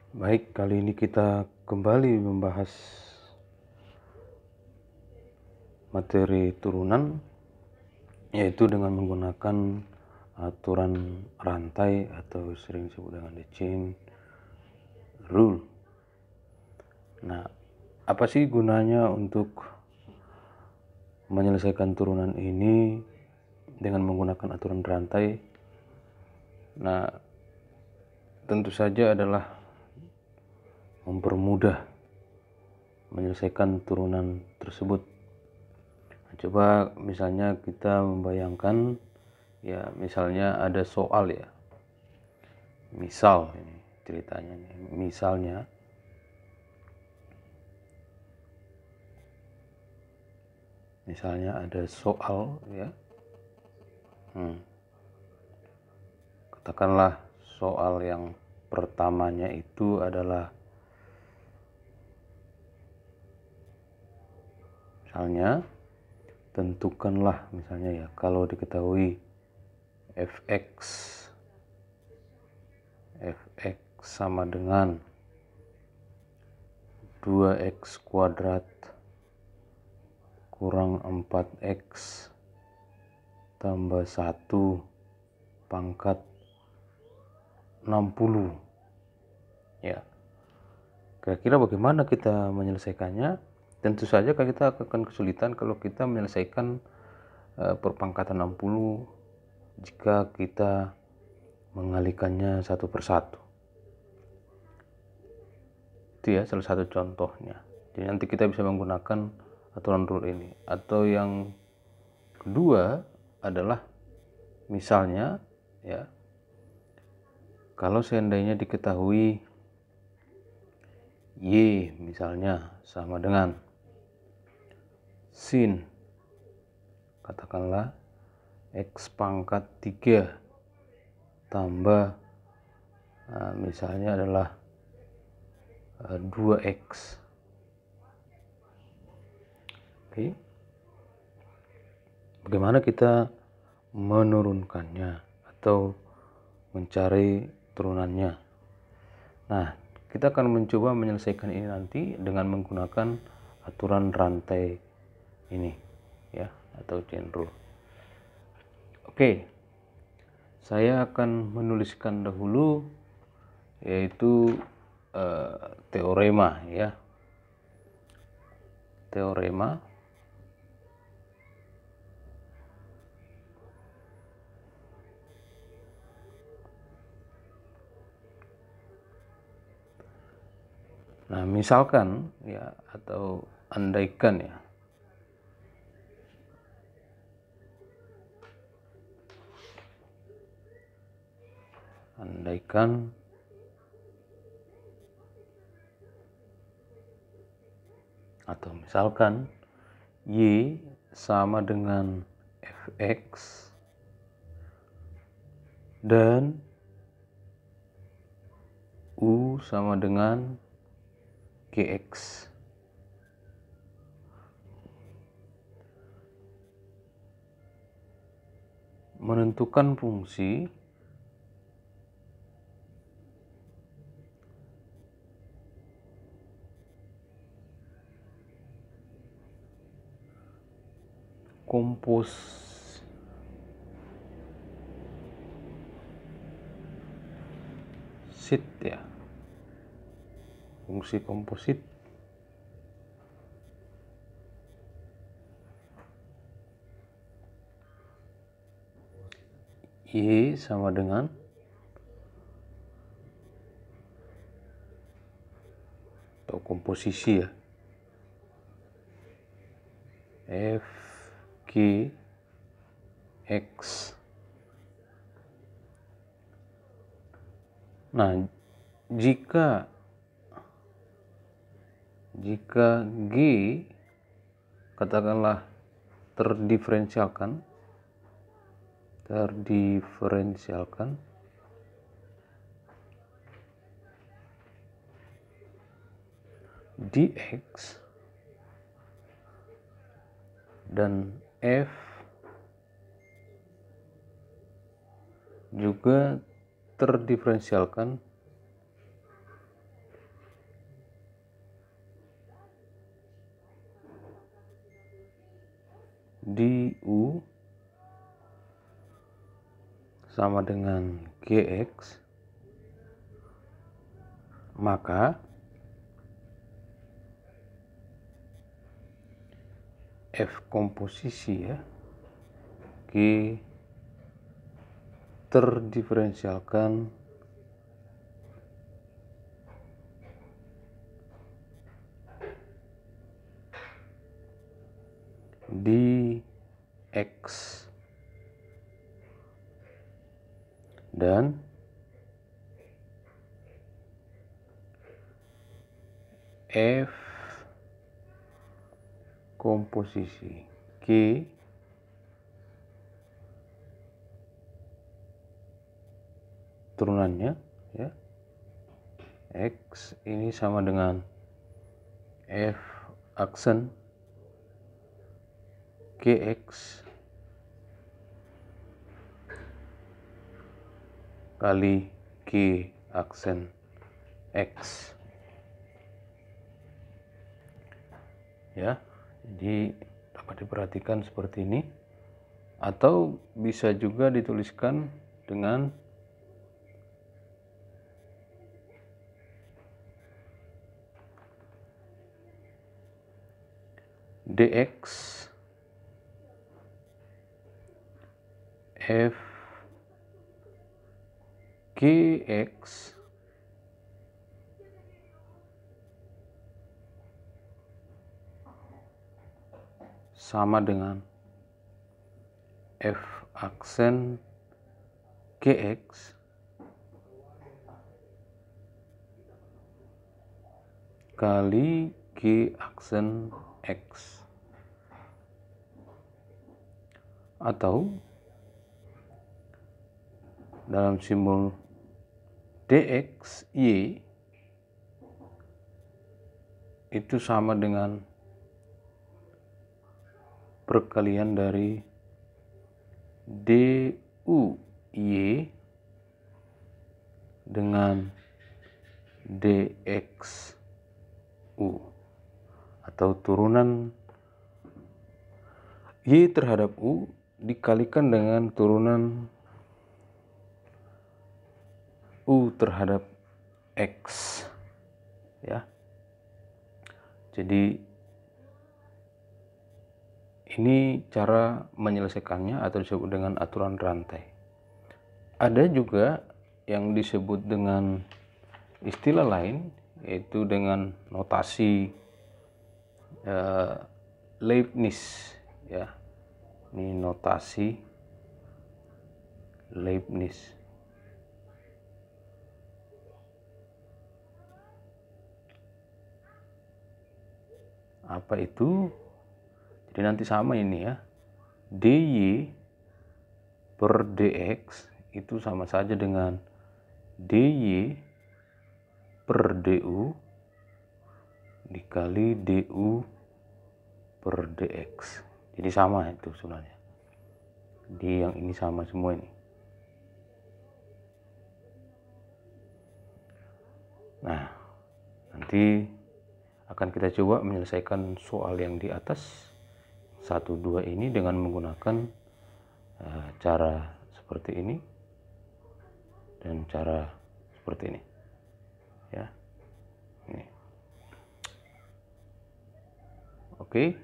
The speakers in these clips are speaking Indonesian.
Baik, kali ini kita kembali membahas materi turunan, yaitu dengan menggunakan aturan rantai atau sering disebut dengan the chain rule. Nah, apa sih gunanya untuk menyelesaikan turunan ini dengan menggunakan aturan rantai? Nah, tentu saja adalah mempermudah menyelesaikan turunan tersebut. Coba misalnya kita membayangkan, ya misalnya ada soal ya, misal ini ceritanya nih, misalnya ada soal ya, katakanlah soal yang pertamanya itu adalah misalnya tentukanlah misalnya ya, kalau diketahui fx sama dengan 2x kuadrat kurang 4x tambah 1 pangkat 60. Ya, kira-kira bagaimana kita menyelesaikannya? Tentu saja kita akan kesulitan kalau kita menyelesaikan perpangkatan 60 jika kita mengalihkannya satu persatu. Itu ya salah satu contohnya. Jadi nanti kita bisa menggunakan aturan rule ini. Atau yang kedua adalah misalnya ya, kalau seandainya diketahui Y misalnya sama dengan sin katakanlah X pangkat 3 tambah misalnya adalah 2X. Oke. Bagaimana kita menurunkannya atau mencari turunannya? Nah, kita akan mencoba menyelesaikan ini nanti dengan menggunakan aturan rantai ini ya, atau chain rule. Oke. Saya akan menuliskan dahulu yaitu teorema ya. Teorema nah, misalkan ya, atau andaikan ya, atau misalkan Y sama dengan Fx dan U sama dengan Gx. Menentukan fungsi komposit ya, fungsi komposit Y sama dengan atau komposisi ya F G X. Nah, jika G katakanlah terdiferensialkan dx dan F juga terdiferensialkan du sama dengan gx, maka f komposisi ya G terdiferensialkan di X dan F komposisi G turunannya ya X ini sama dengan F aksen GX kali G aksen X ya. Jadi dapat diperhatikan seperti ini, atau bisa juga dituliskan dengan dx f gx sama dengan f aksen gx kali g aksen x, atau dalam simbol dx y itu sama dengan perkalian dari du y dengan dx u, atau turunan y terhadap u dikalikan dengan turunan u terhadap x ya. Jadi ini cara menyelesaikannya atau disebut dengan aturan rantai. Ada juga yang disebut dengan istilah lain, yaitu dengan notasi Leibniz ya. Ini notasi Leibniz. Apa itu? Jadi nanti sama ini ya, dy per dx itu sama saja dengan dy per du dikali du per dx. Jadi sama itu sebenarnya, di yang ini sama semua ini. Nah, nanti akan kita coba menyelesaikan soal yang di atas 1, 2 ini dengan menggunakan cara seperti ini dan cara seperti ini ya. Ini. Oke.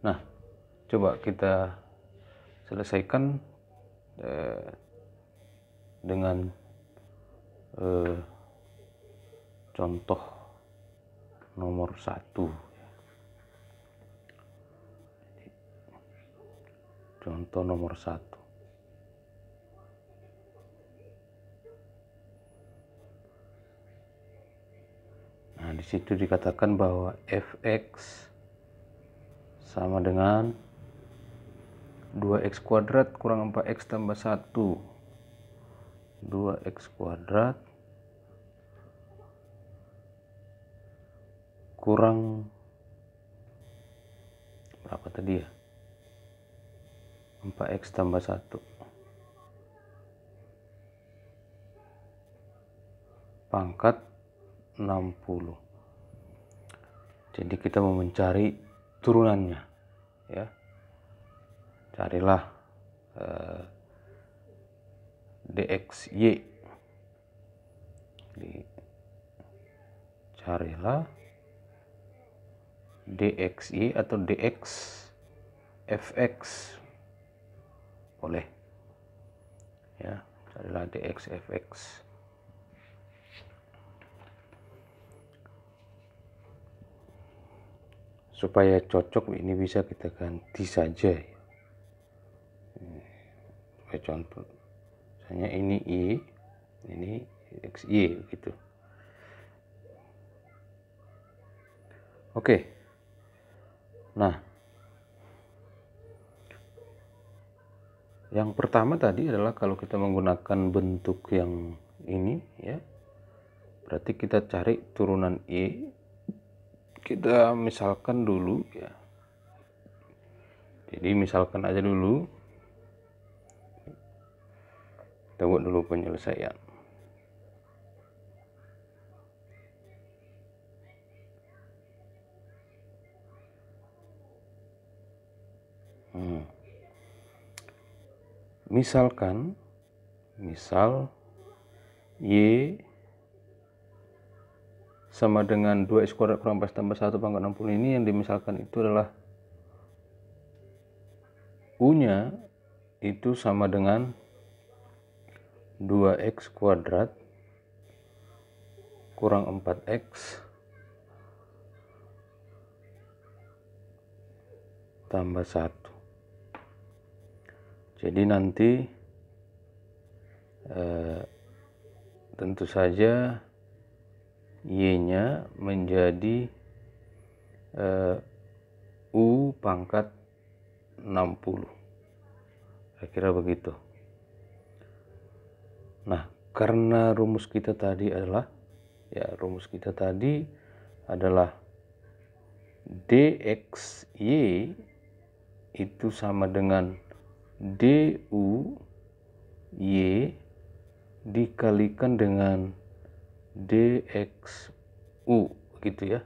Nah, coba kita selesaikan dengan contoh nomor 1. Contoh nomor 1. Nah, di situ dikatakan bahwa fx sama dengan 2x kuadrat kurang 4x tambah 1. 2x kuadrat kurang berapa tadi ya? 4x tambah 1 pangkat 60. Jadi kita mau mencari turunannya ya. carilah dxy, carilah dxy atau dx fx, boleh ya, carilah dx fx. Supaya cocok ini bisa kita ganti saja ya. Supaya contoh, misalnya ini y, ini xy gitu. Oke. Nah, yang pertama tadi adalah kalau kita menggunakan bentuk yang ini ya, berarti kita cari turunan y. Kita misalkan dulu ya. Jadi misalkan aja dulu. Kita buat dulu penyelesaian. Misalkan, misal y sama dengan 2x kuadrat kurang 4 tambah 1 pangkat 60, ini yang dimisalkan itu adalah u-nya itu sama dengan 2x kuadrat kurang 4x tambah 1. Jadi nanti tentu saja y-nya menjadi u pangkat 60. Saya kira begitu. Nah, karena rumus kita tadi adalah dxy itu sama dengan du y dikalikan dengan dxu gitu ya.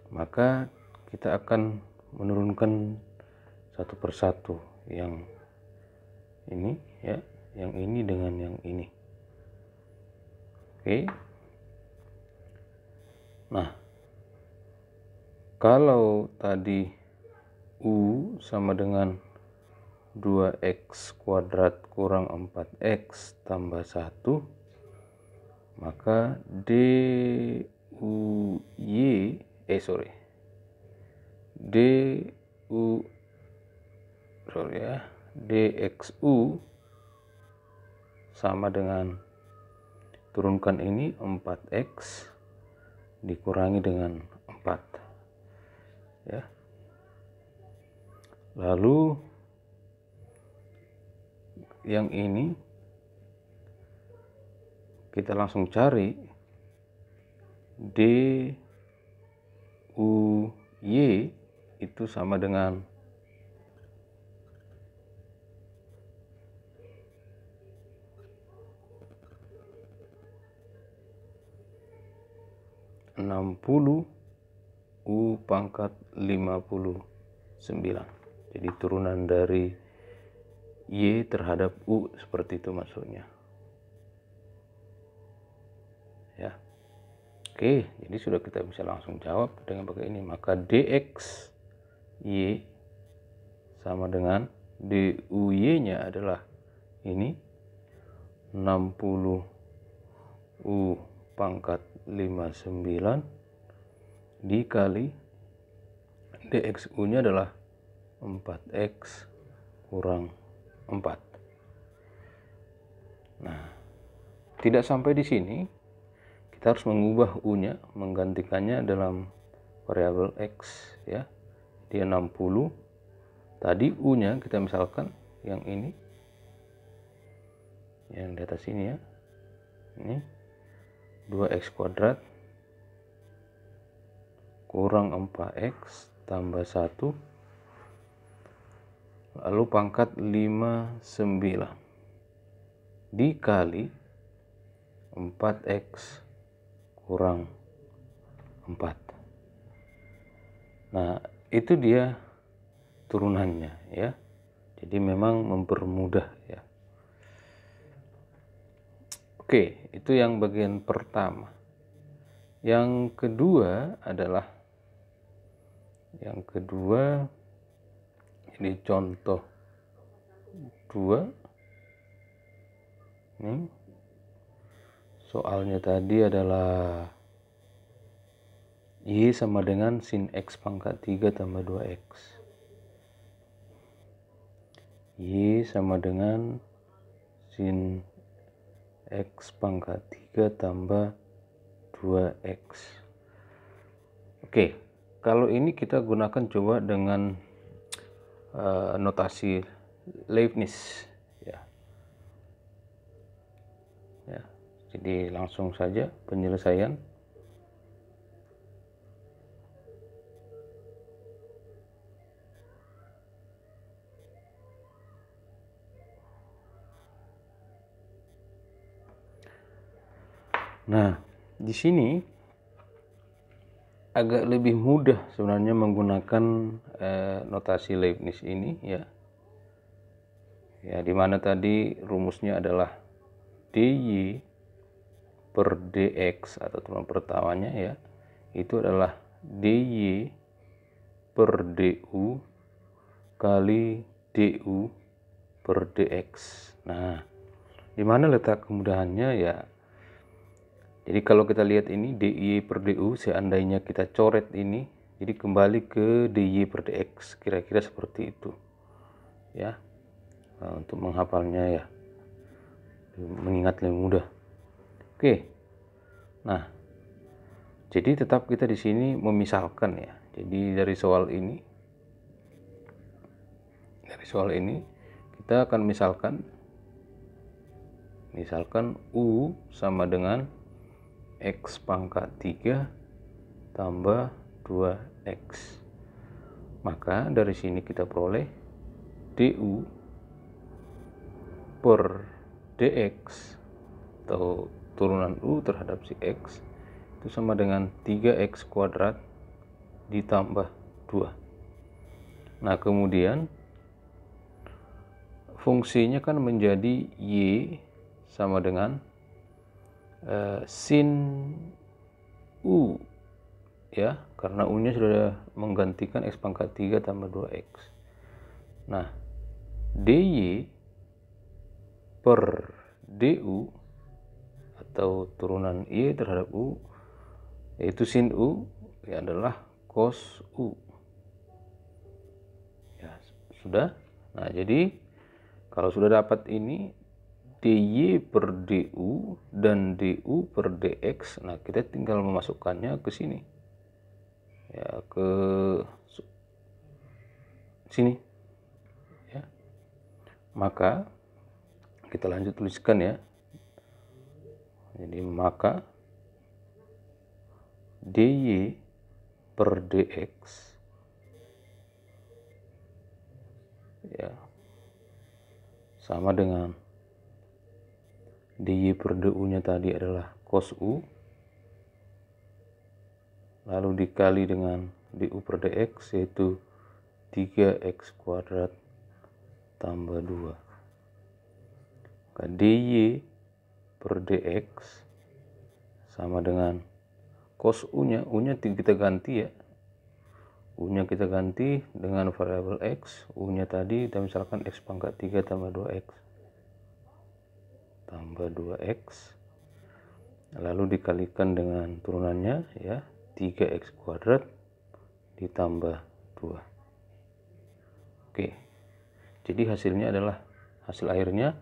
Maka kita akan menurunkan satu persatu yang ini ya, yang ini dengan yang ini. Oke. Nah, kalau tadi u sama dengan 2x kuadrat kurang 4x tambah 1, maka dxu sama dengan, turunkan ini 4x dikurangi dengan 4 ya. Lalu yang ini kita langsung cari duy itu sama dengan 60 u pangkat 59. Jadi turunan dari y terhadap u, seperti itu maksudnya ya. Oke, jadi sudah kita bisa langsung jawab dengan pakai ini. Maka dx y sama dengan du y nya adalah ini 60 u pangkat 59 dikali dxu nya adalah 4x kurang 4. Nah, tidak sampai di sini, kita harus mengubah u-nya, menggantikannya dalam variabel x ya. Dia 60. Tadi u-nya kita misalkan yang ini, yang di atas ini ya. Ini 2x kuadrat kurang 4x tambah 1 lalu pangkat 59 dikali 4x kurang 4. Nah, itu dia turunannya ya. Jadi memang mempermudah ya. Oke, itu yang bagian pertama. Yang kedua adalah ini contoh 2. Ini soalnya tadi adalah Y sama dengan sin X pangkat 3 tambah 2X. Y sama dengan sin X pangkat 3 tambah 2X. Oke, kalau ini kita gunakan coba dengan notasi Leibniz ya. Jadi langsung saja penyelesaian. Nah, di sini agak lebih mudah sebenarnya menggunakan notasi Leibniz ini ya. Ya, dimana tadi rumusnya adalah dy per dx atau turunan pertamanya ya, itu adalah dy per du kali du per dx. Nah, dimana letak kemudahannya ya? Jadi kalau kita lihat ini dy per du, seandainya kita coret ini, jadi kembali ke dy per dx, kira-kira seperti itu ya. Nah, untuk menghafalnya ya, mengingat lebih mudah. Oke, nah jadi tetap kita di sini memisalkan ya. Jadi dari soal ini kita akan misalkan U sama dengan X pangkat 3 tambah 2X. Maka dari sini kita peroleh du per dx atau turunan U terhadap si X itu sama dengan 3X kuadrat ditambah 2. Nah, kemudian fungsinya kan menjadi Y sama dengan sin U ya, karena U nya sudah menggantikan X pangkat 3 tambah 2X. Nah, dy per du atau turunan Y terhadap U yaitu sin U ya adalah cos U ya, sudah. Nah, jadi kalau sudah dapat ini dy per du dan du per dx, nah kita tinggal memasukkannya ke sini ya, ke sini ya. Maka kita lanjut tuliskan ya. Jadi maka dy per dx ya sama dengan dy per du nya tadi adalah cos U, lalu dikali dengan du per dx yaitu 3x kuadrat tambah 2. Maka dy per dx sama dengan cos U nya kita ganti ya. U nya kita ganti dengan variabel X. U nya tadi kita misalkan X pangkat 3 tambah 2X. Tambah 2X. Lalu dikalikan dengan turunannya ya. 3X kuadrat ditambah 2. Oke. Jadi hasilnya adalah, hasil akhirnya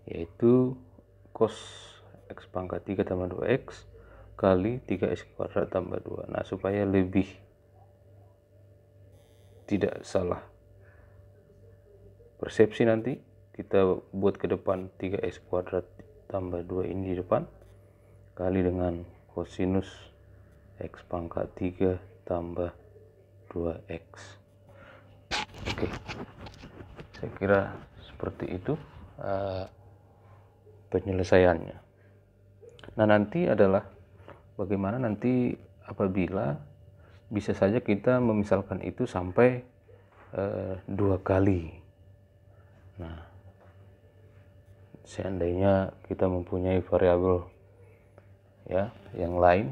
yaitu cos X pangkat 3 tambah 2X kali 3X kuadrat tambah 2. Nah, supaya lebih tidak salah persepsi nanti kita buat ke depan 3x kuadrat tambah 2 ini di depan kali dengan kosinus x pangkat 3 tambah 2x. Oke, saya kira seperti itu penyelesaiannya. Nah, nanti adalah bagaimana nanti apabila bisa saja kita memisalkan itu sampai 2 kali Nah, seandainya kita mempunyai variabel ya yang lain,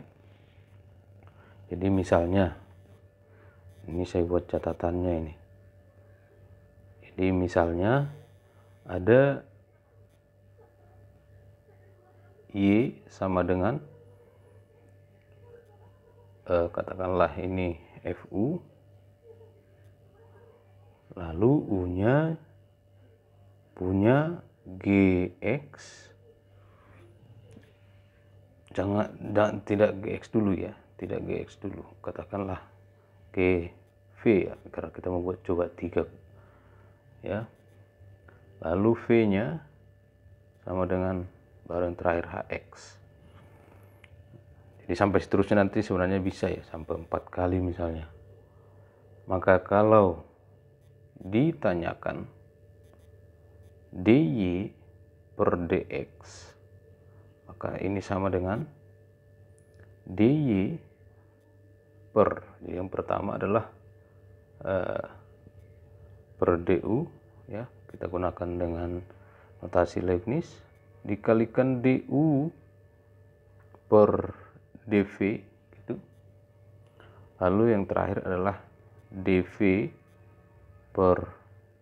jadi misalnya ini saya buat catatannya ini. Jadi misalnya ada Y sama dengan katakanlah ini FU, lalu U-nya punya GX, tidak GX dulu ya, tidak GX dulu, katakanlah GV ya, karena kita membuat coba 3 ya. Lalu V-nya sama dengan baru yang terakhir HX. Jadi sampai seterusnya nanti sebenarnya bisa ya, sampai 4 kali misalnya. Maka kalau ditanyakan dy per dx, maka ini sama dengan dy per, jadi yang pertama adalah per du ya, kita gunakan dengan notasi Leibniz, dikalikan du per dv gitu. Lalu yang terakhir adalah dv per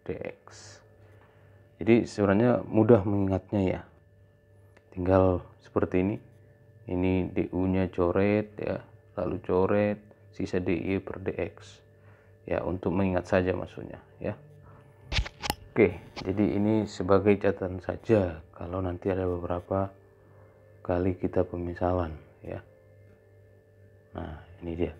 dx. Jadi sebenarnya mudah mengingatnya ya, tinggal seperti ini. Ini du-nya coret ya, lalu coret sisa dy per dx ya, untuk mengingat saja maksudnya ya. Oke, jadi ini sebagai catatan saja kalau nanti ada beberapa kali kita pemisalan ya. Nah, ini dia.